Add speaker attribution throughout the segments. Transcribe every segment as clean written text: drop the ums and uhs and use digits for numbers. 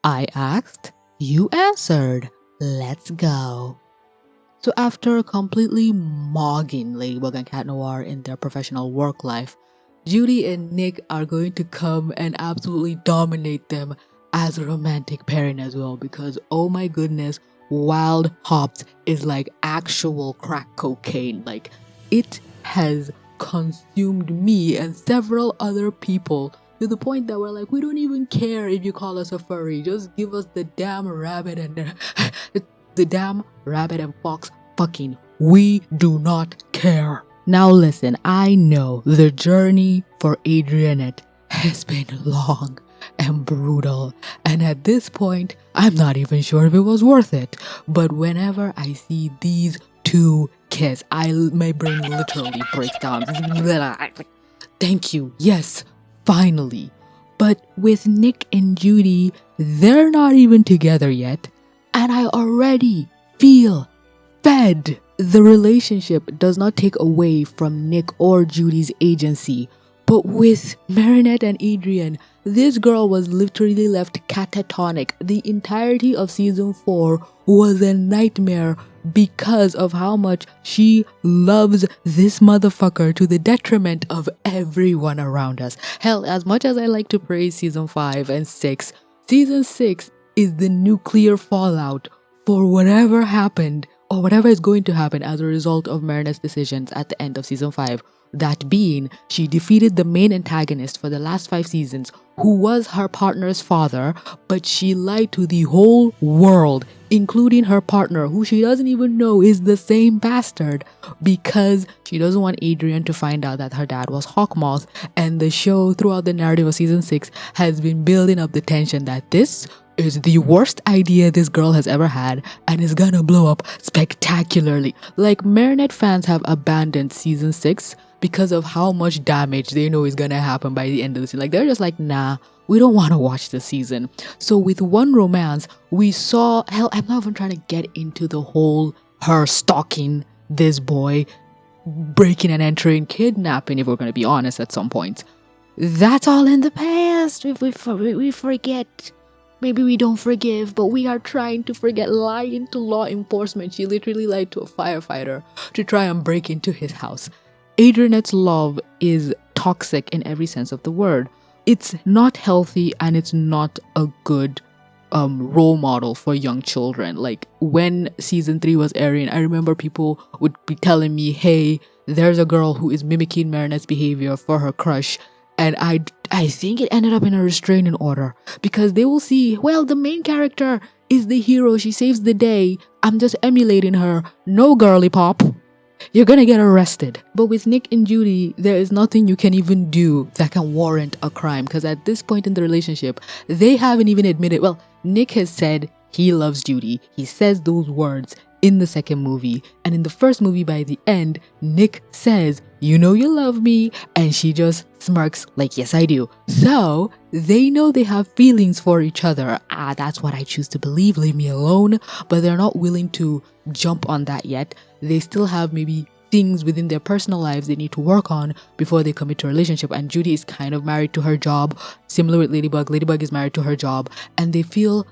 Speaker 1: I asked, you answered. Let's go. So after completely mogging Ladybug and Cat Noir in their professional work life, Judy and Nick are going to come and absolutely dominate them as a romantic pairing as well, because oh my goodness, WildeHopps is like actual crack cocaine. Like, it has consumed me and several other people to the point that we're like, we don't even care if you call us a furry, just give us the damn rabbit and the damn rabbit and fox fucking. We do not care. Now listen, I know the journey for Adrienette has been long and brutal, and at this point, I'm not even sure if it was worth it. But whenever I see these two kiss, my brain literally breaks down. Thank you. Yes, finally. But with Nick and Judy, they're not even together yet, and I already feel fed. The relationship does not take away from Nick or Judy's agency, but with Marinette and Adrien, this girl was literally left catatonic. The entirety of season 4 was a nightmare because of how much she loves this motherfucker to the detriment of everyone around us. Hell, as much as I like to praise season 5 and 6, season 6 is the nuclear fallout for whatever happened or whatever is going to happen as a result of Marinette's decisions at the end of season 5. That being, she defeated the main antagonist for the last 5 seasons, who was her partner's father, but she lied to the whole world, including her partner, who she doesn't even know is the same bastard, because she doesn't want Adrien to find out that her dad was Hawkmoth. And the show, throughout the narrative of season 6, has been building up the tension that this is the worst idea this girl has ever had and is gonna blow up spectacularly. Like, Marinette fans have abandoned season 6 because of how much damage they know is gonna happen by the end of the season. Like, they're just like, nah, we don't want to watch the season. So with One Romance, we saw, hell, I'm not even trying to get into the whole her stalking this boy, breaking and entering, kidnapping, if we're gonna be honest at some point. That's all in the past. If we forget. Maybe we don't forgive, but we are trying to forget. Lying to law enforcement. She literally lied to a firefighter to try and break into his house. Adrienette's love is toxic in every sense of the word. It's not healthy and it's not a good role model for young children. Like, when season 3 was airing, I remember people would be telling me, hey, there's a girl who is mimicking Marinette's behavior for her crush. And I think it ended up in a restraining order, because they will see, well, the main character is the hero. She saves the day. I'm just emulating her. No, girly pop. You're gonna get arrested. But with Nick and Judy, there is nothing you can even do that can warrant a crime, because at this point in the relationship, they haven't even admitted. Well, Nick has said he loves Judy. He says those words in the second movie, and in the first movie, by the end, Nick says, you know you love me, and she just smirks like, yes I do. So they know they have feelings for each other. That's what I choose to believe, leave me alone. But they're not willing to jump on that yet. They still have maybe things within their personal lives they need to work on before they commit to a relationship. And Judy is kind of married to her job, similar with Ladybug. Ladybug is married to her job, and they feel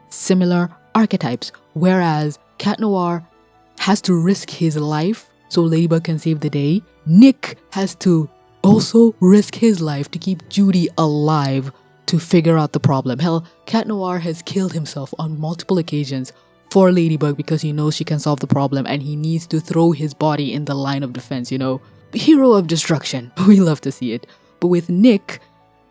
Speaker 1: similar archetypes, whereas Cat Noir has to risk his life so Ladybug can save the day. Nick has to also risk his life to keep Judy alive to figure out the problem. Hell, Cat Noir has killed himself on multiple occasions for Ladybug because he knows she can solve the problem, and he needs to throw his body in the line of defense, you know. Hero of destruction. We love to see it. But with Nick,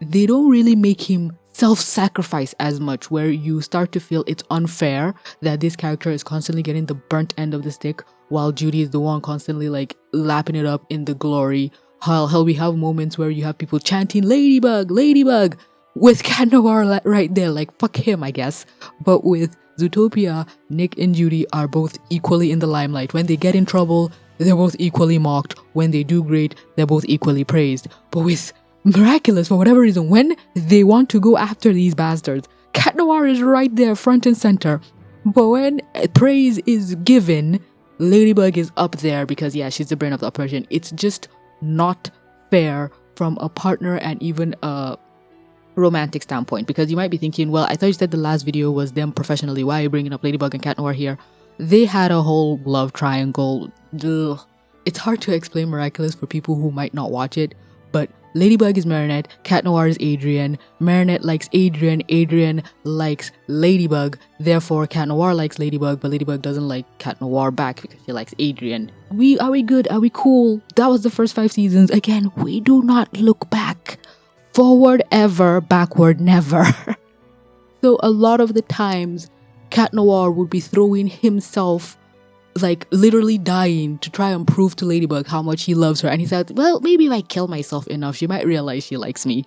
Speaker 1: they don't really make him self-sacrifice as much, where you start to feel it's unfair that this character is constantly getting the burnt end of the stick while Judy is the one constantly like lapping it up in the glory. Hell, we have moments where you have people chanting Ladybug, Ladybug, with Cat Noir right there, like fuck him, I guess. But with Zootopia, Nick and Judy are both equally in the limelight. When they get in trouble, they're both equally mocked. When they do great, they're both equally praised. But with Miraculous, for whatever reason, when they want to go after these bastards, Cat Noir is right there front and center. But when praise is given, Ladybug is up there because, yeah, she's the brain of the operation. It's just not fair from a partner and even a romantic standpoint, because you might be thinking, well, I thought you said the last video was them professionally. Why are you bringing up Ladybug and Cat Noir here? They had a whole love triangle. Ugh. It's hard to explain Miraculous for people who might not watch it, but Ladybug is Marinette, Cat Noir is Adrien, Marinette likes Adrien, Adrien likes Ladybug, therefore Cat Noir likes Ladybug, but Ladybug doesn't like Cat Noir back because she likes Adrien. Are we good? Are we cool? That was the first 5 seasons. Again, we do not look back. Forward ever, backward never. So a lot of the times, Cat Noir would be throwing himself, like literally dying to try and prove to Ladybug how much he loves her. And he said, well, maybe if I kill myself enough, she might realize she likes me.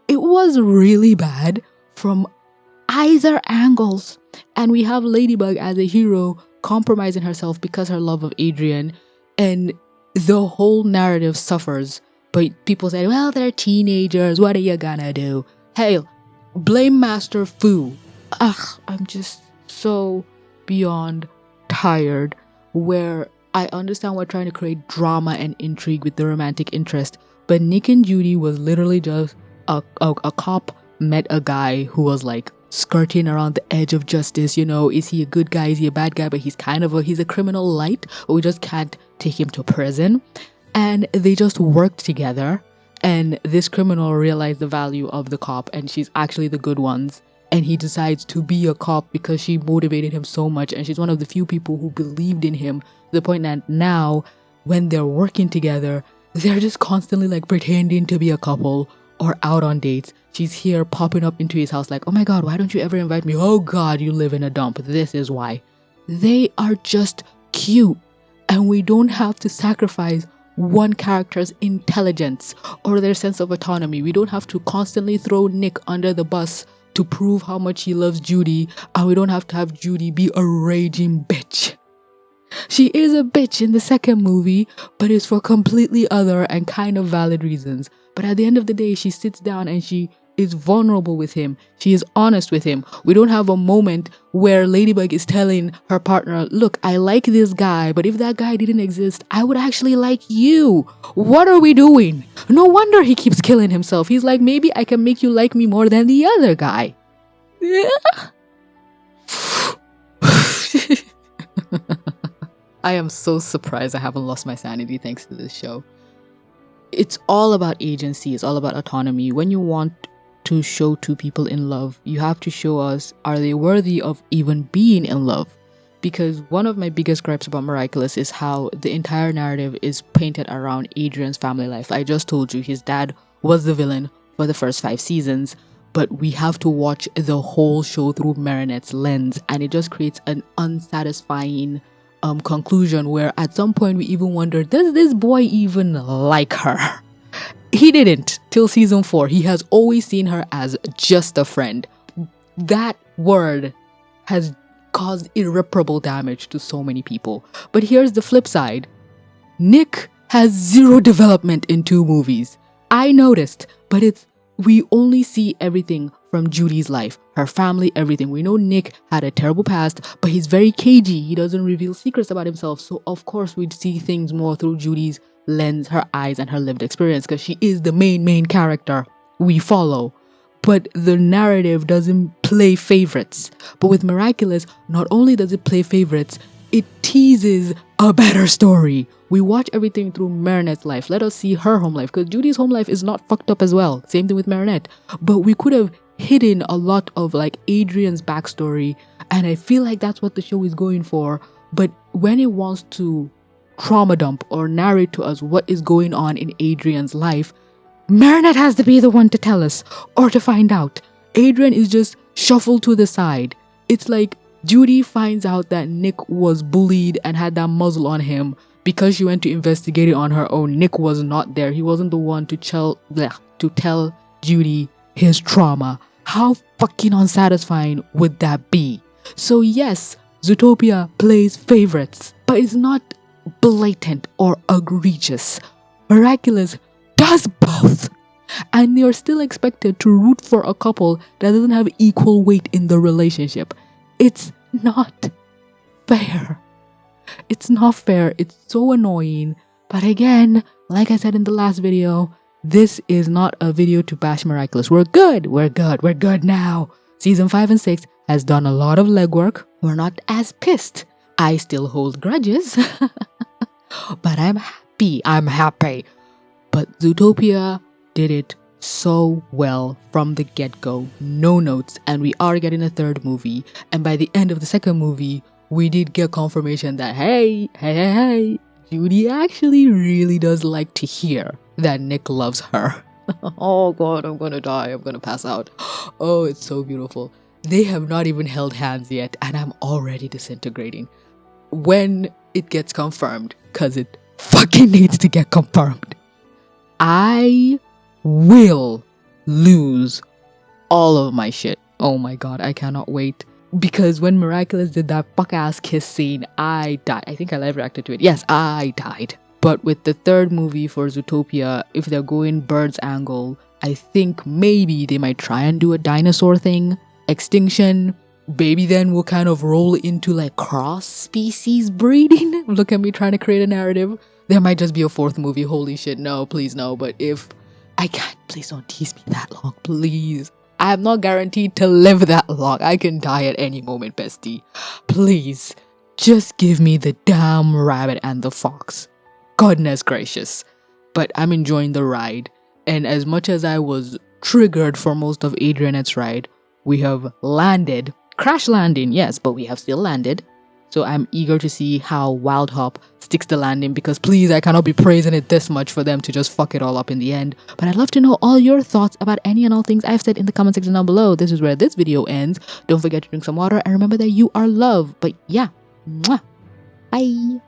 Speaker 1: It was really bad from either angles. And we have Ladybug as a hero compromising herself because her love of Adrien. And the whole narrative suffers. But people say, well, they're teenagers. What are you gonna do? Hey, blame Master Fu. Ugh, I'm just so beyond tired. Where I understand we're trying to create drama and intrigue with the romantic interest, but Nick and Judy was literally just a cop met a guy who was like skirting around the edge of justice. You know, is he a good guy? Is he a bad guy? But he's a criminal light, but we just can't take him to prison. And they just worked together, and this criminal realized the value of the cop, and she's actually the good ones. And he decides to be a cop because she motivated him so much, and she's one of the few people who believed in him, to the point that now when they're working together, they're just constantly like pretending to be a couple or out on dates. She's here popping up into his house like, oh my god, why don't you ever invite me? Oh god, you live in a dump. This is why. They are just cute, and we don't have to sacrifice one character's intelligence or their sense of autonomy. We don't have to constantly throw Nick under the bus to prove how much he loves Judy, and we don't have to have Judy be a raging bitch. She is a bitch in the second movie, but it's for completely other and kind of valid reasons. But at the end of the day, she sits down and she is vulnerable with him. She is honest with him. We don't have a moment where Ladybug is telling her partner, look, I like this guy, but if that guy didn't exist, I would actually like you. What are we doing? No wonder he keeps killing himself. He's like, maybe I can make you like me more than the other guy. Yeah. I am so surprised I haven't lost my sanity thanks to this show. It's all about agency. It's all about autonomy. When you want to show two people in love, you have to show us, are they worthy of even being in love? Because one of my biggest gripes about Miraculous is how the entire narrative is painted around Adrien's family life. I just told you his dad was the villain for the first 5 seasons, but we have to watch the whole show through Marinette's lens, and it just creates an unsatisfying conclusion where at some point we even wonder, does this boy even like her? He didn't till season 4. He has always seen her as just a friend. That word has caused irreparable damage to so many people. But here's the flip side. Nick has 0 development in 2 movies. I noticed, but we only see everything from Judy's life, her family, everything. We know Nick had a terrible past, but he's very cagey. He doesn't reveal secrets about himself. So of course we'd see things more through Judy's lens, her eyes, and her lived experience, because she is the main character we follow. But the narrative doesn't play favorites. But with Miraculous, not only does it play favorites, it teases a better story. We watch everything through Marinette's life. Let us see her home life, because Judy's home life is not fucked up as well. Same thing with Marinette. But we could have hidden a lot of like Adrien's backstory, and I feel like that's what the show is going for. But when it wants to trauma dump or narrate to us what is going on in Adrien's life, Marinette has to be the one to tell us or to find out. Adrien is just shuffled to the side. It's like Judy finds out that Nick was bullied and had that muzzle on him because she went to investigate it on her own. Nick was not there. He wasn't the one to tell Judy his trauma. How fucking unsatisfying would that be? So yes, Zootopia plays favorites, but it's not blatant or egregious. Miraculous does both. And you're still expected to root for a couple that doesn't have equal weight in the relationship. It's not fair. It's not fair. It's so annoying. But again, like I said in the last video, this is not a video to bash Miraculous. We're good. We're good now. Season 5 and 6 has done a lot of legwork. We're not as pissed. I still hold grudges. But I'm happy. But Zootopia did it so well from the get-go. No notes. And we are getting a third movie. And by the end of the second movie, we did get confirmation that, hey, Judy actually really does like to hear that Nick loves her. Oh God, I'm gonna die. I'm gonna pass out. Oh, it's so beautiful. They have not even held hands yet, and I'm already disintegrating. When it gets confirmed, because it fucking needs to get confirmed, I will lose all of my shit. Oh my God, I cannot wait. Because when Miraculous did that fuck-ass kiss scene, I died. I think I live reacted to it. Yes, I died. But with the third movie for Zootopia, if they're going Bird's angle, I think maybe they might try and do a dinosaur thing. Extinction. Maybe then we'll kind of roll into like cross-species breeding. Look at me trying to create a narrative. There might just be a fourth movie. Holy shit, no, please no. But if I can't, please don't tease me that long, please. I am not guaranteed to live that long. I can die at any moment, bestie. Please, just give me the damn rabbit and the fox. Goodness gracious. But I'm enjoying the ride. And as much as I was triggered for most of Adrienette's ride, we have landed. Crash landing, yes, but we have still landed. So I'm eager to see how WildeHop sticks the landing, because please, I cannot be praising it this much for them to just fuck it all up in the end. But I'd love to know all your thoughts about any and all things I've said in the comment section down below. This is where this video ends. Don't forget to drink some water and remember that you are loved. But yeah, mwah, bye.